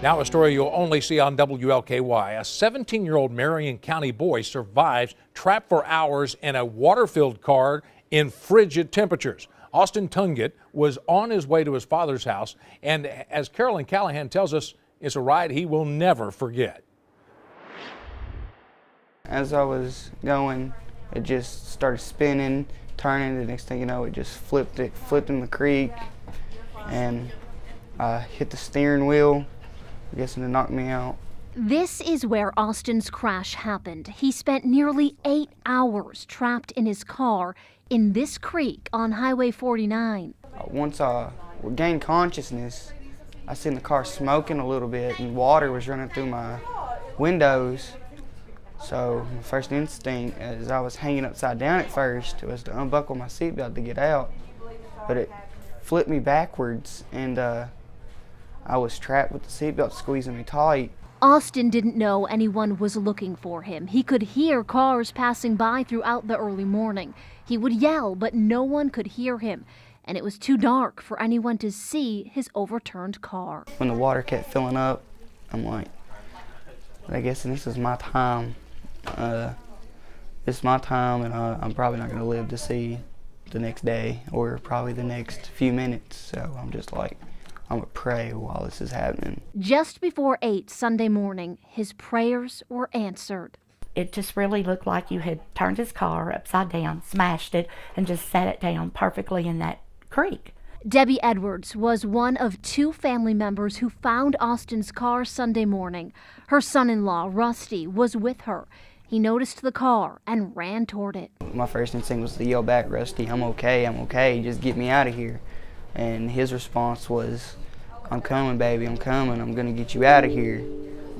Now a story you'll only see on WLKY. A 17-year-old Marion County boy survives trapped for hours in a water-filled car in frigid temperatures. Austin Tungett was on his way to his father's house, and as Carolyn Callahan tells us, it's a ride he will never forget. As I was going, it just started spinning, turning. The next thing you know, it just flipped in the creek, and I hit the steering wheel. I guess it knocked me out. This is where Austin's crash happened. He spent nearly 8 hours trapped in his car in this creek on Highway 49. Once I gained consciousness, I seen the car smoking a little bit and water was running through my windows. So my first instinct, as I was hanging upside down at first, was to unbuckle my seatbelt to get out. But it flipped me backwards, and I was trapped with the seatbelt squeezing me tight. Austin didn't know anyone was looking for him. He could hear cars passing by throughout the early morning. He would yell, but no one could hear him. And it was too dark for anyone to see his overturned car. When the water kept filling up, I'm like, I guess this is my time. It's my time, and I'm probably not going to live to see the next day or probably the next few minutes. So I'm just like, I'm going to pray while this is happening. Just before 8 Sunday morning, his prayers were answered. It just really looked like you had turned his car upside down, smashed it, and just set it down perfectly in that creek. Debbie Edwards was one of 2 family members who found Austin's car Sunday morning. Her son-in-law, Rusty, was with her. He noticed the car and ran toward it. My first instinct was to yell back, "Rusty, I'm okay, just get me out of here." And his response was, "I'm coming, baby, I'm coming, I'm gonna get you out of here."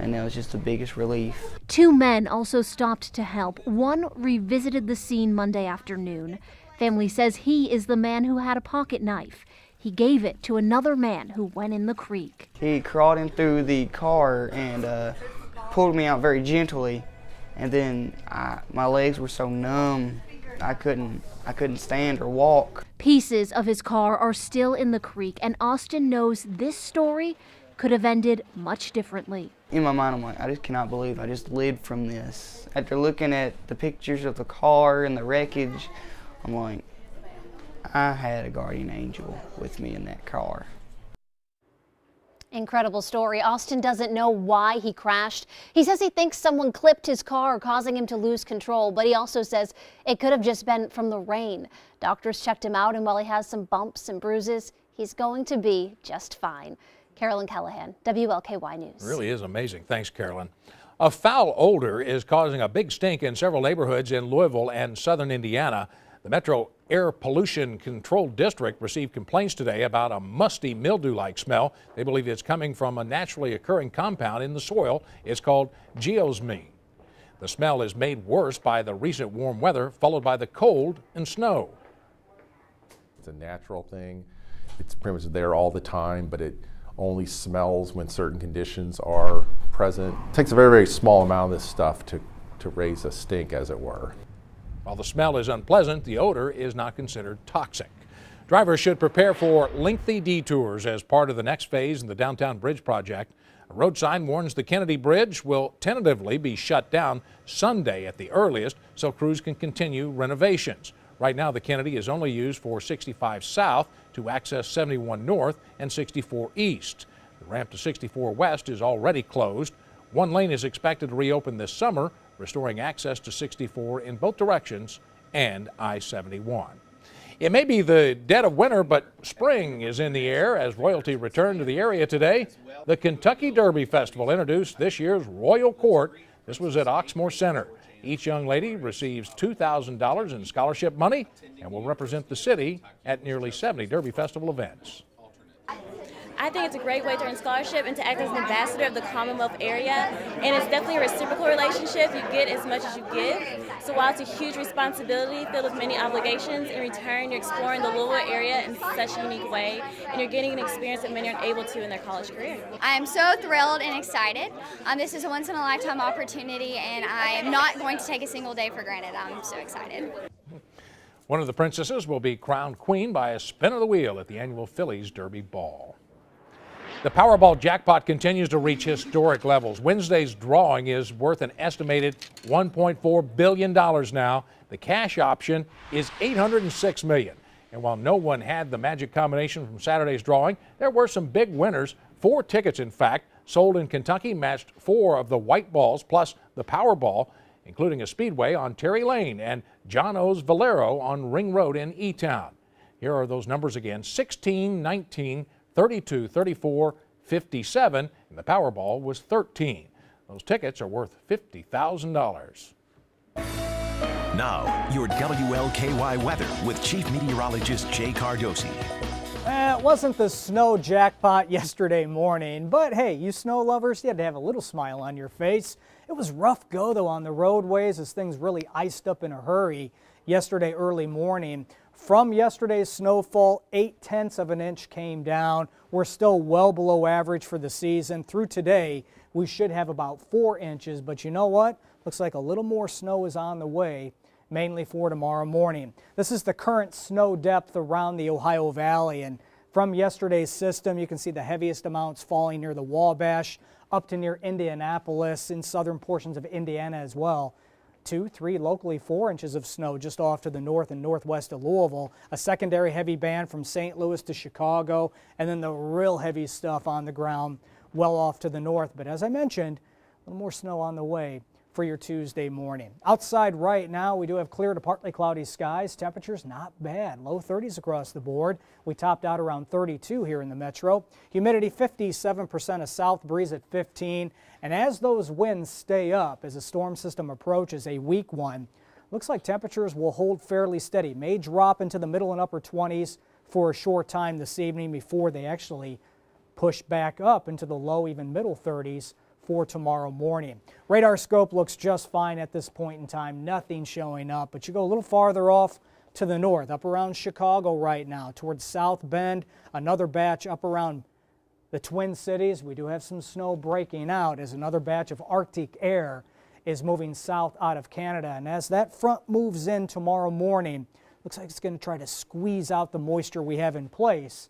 And that was just the biggest relief. 2 men also stopped to help. One revisited the scene Monday afternoon. Family says he is the man who had a pocket knife. He gave it to another man who went in the creek. He crawled in through the car and pulled me out very gently. And then my legs were so numb, I couldn't stand or walk. Pieces of his car are still in the creek, and Austin knows this story could have ended much differently. In my mind, I'm like, I just cannot believe I just lived from this. After looking at the pictures of the car and the wreckage, I'm like, I had a guardian angel with me in that car. Incredible story. Austin doesn't know why he crashed. He says he thinks someone clipped his car, causing him to lose control, but he also says it could have just been from the rain. Doctors checked him out, and while he has some bumps and bruises, he's going to be just fine. Carolyn Callahan, WLKY News. It really is amazing. Thanks, Carolyn. A foul odor is causing a big stink in several neighborhoods in Louisville and southern Indiana. The Metro Air Pollution Control District received complaints today about a musty mildew-like smell. They believe it's coming from a naturally occurring compound in the soil. It's called geosmin. The smell is made worse by the recent warm weather, followed by the cold and snow. It's a natural thing. It's pretty much there all the time, but it only smells when certain conditions are present. It takes a very, very small amount of this stuff to raise a stink, as it were. While the smell is unpleasant, the odor is not considered toxic. Drivers should prepare for lengthy detours as part of the next phase in the Downtown Bridge project. A road sign warns the Kennedy Bridge will tentatively be shut down Sunday at the earliest so crews can continue renovations. Right now, the Kennedy is only used for 65 South to access 71 North and 64 East. The ramp to 64 West is already closed. One lane is expected to reopen this summer, restoring access to 64 in both directions and I-71. It may be the dead of winter, but spring is in the air as royalty returned to the area today. The Kentucky Derby Festival introduced this year's Royal Court. This was at Oxmoor Center. Each young lady receives $2,000 in scholarship money and will represent the city at nearly 70 Derby Festival events. I think it's a great way to earn scholarship and to act as an ambassador of the Commonwealth area, and it's definitely a reciprocal relationship. You get as much as you give. So while it's a huge responsibility filled with many obligations, in return you're exploring the Louisville area in such a unique way, and you're getting an experience that many aren't able to in their college career. I am so thrilled and excited. This is a once-in-a-lifetime opportunity, and I am not going to take a single day for granted. I'm so excited. One of the princesses will be crowned queen by a spin of the wheel at the annual Phillies Derby Ball. The Powerball jackpot continues to reach historic levels. Wednesday's drawing is worth an estimated $1.4 billion now. The cash option is $806 million. And while no one had the magic combination from Saturday's drawing, there were some big winners. 4 tickets, in fact, sold in Kentucky matched 4 of the white balls plus the Powerball, including a speedway on Terry Lane and John O's Valero on Ring Road in E-Town. Here are those numbers again: 16, 19, 32, 34, 57, and the Powerball was 13. Those tickets are worth $50,000. Now, your WLKY weather with Chief Meteorologist Jay Cardosi. It wasn't the snow jackpot yesterday morning, but hey, you snow lovers, you had to have a little smile on your face. It was rough go, though, on the roadways as things really iced up in a hurry yesterday early morning. From yesterday's snowfall, 0.8 of an inch came down. We're still well below average for the season. Through today, we should have about 4 inches, but you know what? Looks like a little more snow is on the way, mainly for tomorrow morning. This is the current snow depth around the Ohio Valley, and from yesterday's system, you can see the heaviest amounts falling near the Wabash, up to near Indianapolis, in southern portions of Indiana as well. 2, 3, locally 4 inches of snow just off to the north and northwest of Louisville. A secondary heavy band from St. Louis to Chicago, and then the real heavy stuff on the ground well off to the north. But as I mentioned, a little more snow on the way for your Tuesday morning. Outside right now, we do have clear to partly cloudy skies. Temperatures not bad, low 30s across the board. We topped out around 32 here in the metro. Humidity 57%, a south breeze at 15. And as those winds stay up, as a storm system approaches, a weak one, looks like temperatures will hold fairly steady. May drop into the middle and upper 20s for a short time this evening before they actually push back up into the low, even middle 30s for tomorrow morning. Radar scope looks just fine at this point in time. Nothing showing up, but you go a little farther off to the north, up around Chicago right now, towards South Bend, another batch up around the Twin Cities. We do have some snow breaking out as another batch of Arctic air is moving south out of Canada. And as that front moves in tomorrow morning, looks like it's going to try to squeeze out the moisture we have in place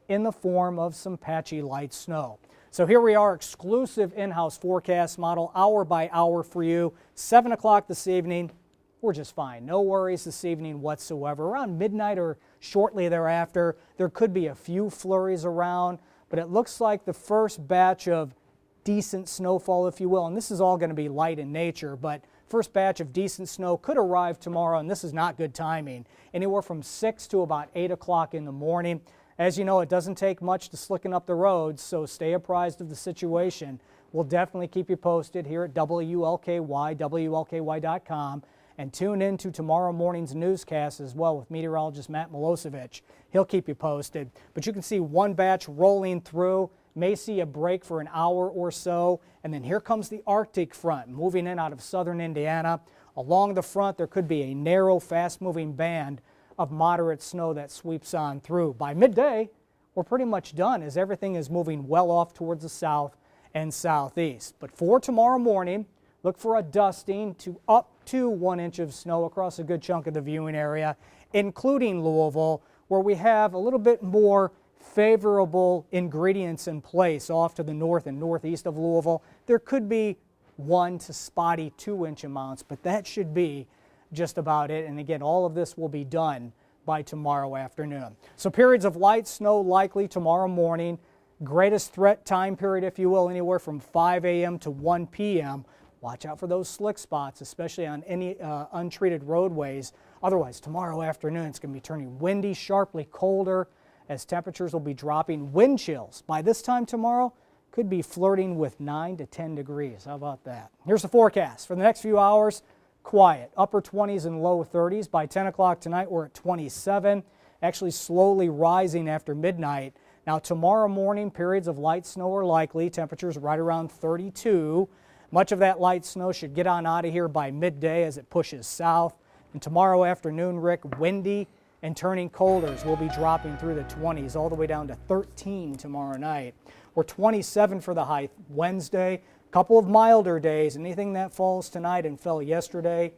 in the form of some patchy light snow. So here we are, exclusive in-house forecast model, hour by hour for you. 7 o'clock this evening, we're just fine. No worries this evening whatsoever. Around midnight or shortly thereafter, there could be a few flurries around, but it looks like the first batch of decent snowfall, if you will, and this is all going to be light in nature, but first batch of decent snow could arrive tomorrow, and this is not good timing. Anywhere from 6 to about 8 o'clock in the morning. As you know, it doesn't take much to slicken up the roads, so stay apprised of the situation. We'll definitely keep you posted here at WLKY, WLKY.com, and tune in to tomorrow morning's newscast as well with meteorologist Matt Milosevic. He'll keep you posted. But you can see one batch rolling through, may see a break for an hour or so, and then here comes the Arctic front moving in out of southern Indiana. Along the front, there could be a narrow, fast-moving band of moderate snow that sweeps on through. By midday, we're pretty much done as everything is moving well off towards the south and southeast. But for tomorrow morning, look for a dusting to up to 1 inch of snow across a good chunk of the viewing area, including Louisville, where we have a little bit more favorable ingredients in place off to the north and northeast of Louisville. There could be 1 to spotty 2-inch amounts, but that should be just about it. And again, all of this will be done by tomorrow afternoon. So periods of light snow likely tomorrow morning. Greatest threat time period, if you will, anywhere from 5 a.m. to 1 p.m. Watch out for those slick spots, especially on any untreated roadways. Otherwise, tomorrow afternoon, it's going to be turning windy, sharply colder as temperatures will be dropping. Wind chills by this time tomorrow could be flirting with 9 to 10 degrees. How about that? Here's the forecast for the next few hours. Quiet, upper 20s and low 30s. By 10 o'clock tonight, we're at 27, actually slowly rising after midnight. Now, tomorrow morning, periods of light snow are likely. Temperatures right around 32. Much of that light snow should get on out of here by midday as it pushes south. And tomorrow afternoon, Rick, windy and turning colder as we'll be dropping through the 20s all the way down to 13 tomorrow night. We're 27 for the high Wednesday. Couple of milder days. Anything that falls tonight and fell yesterday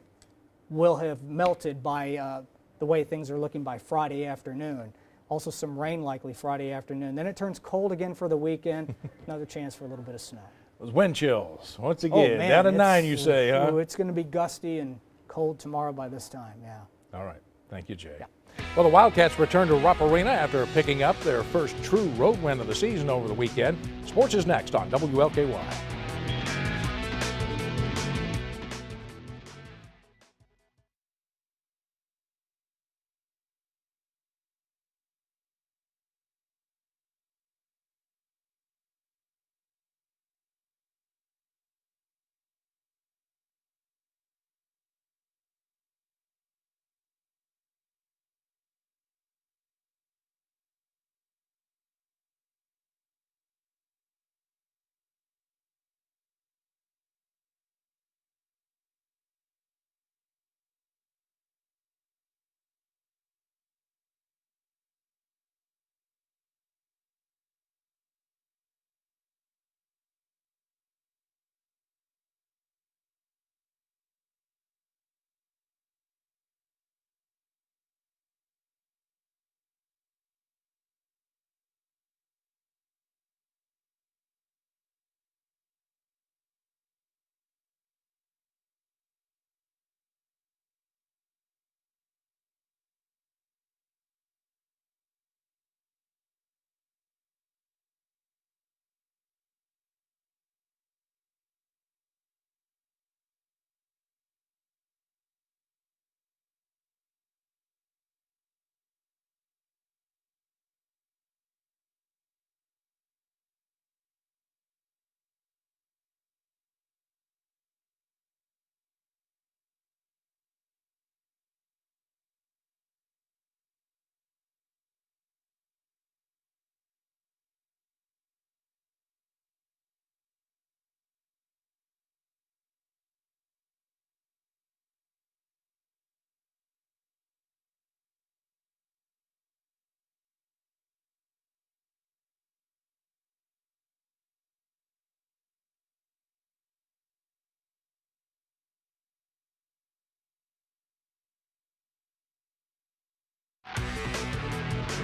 will have melted by the way things are looking by Friday afternoon. Also some rain likely Friday afternoon. Then it turns cold again for the weekend. Another chance for a little bit of snow. Those wind chills, once again, oh, man, down to 9, you say, huh? It's going to be gusty and cold tomorrow by this time, yeah. All right. Thank you, Jay. Yeah. Well, the Wildcats return to Rupp Arena after picking up their first true road win of the season over the weekend. Sports is next on WLKY.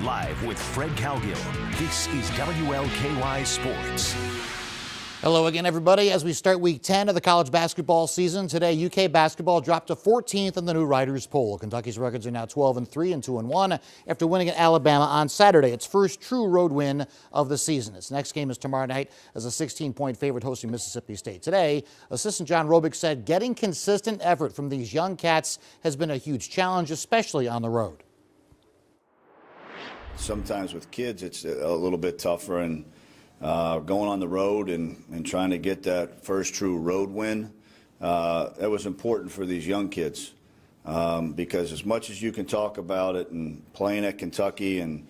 Live with Fred Cowgill, this is WLKY Sports. Hello again, everybody. As we start week 10 of the college basketball season, today UK basketball dropped to 14th in the new Riders poll. Kentucky's records are now 12-3 and 2-1 after winning at Alabama on Saturday, its first true road win of the season. Its next game is tomorrow night as a 16-point favorite hosting Mississippi State. Today, assistant John Robick said getting consistent effort from these young cats has been a huge challenge, especially on the road. Sometimes with kids it's a little bit tougher, and going on the road and trying to get that first true road win, that was important for these young kids, because as much as you can talk about it and playing at Kentucky and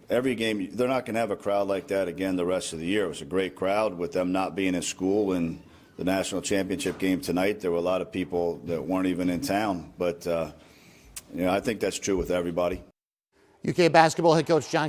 every game, they're not going to have a crowd like that again the rest of the year. It was a great crowd with them not being in school, and the national championship game tonight, there were a lot of people that weren't even in town, but I think that's true with everybody. UK basketball head coach John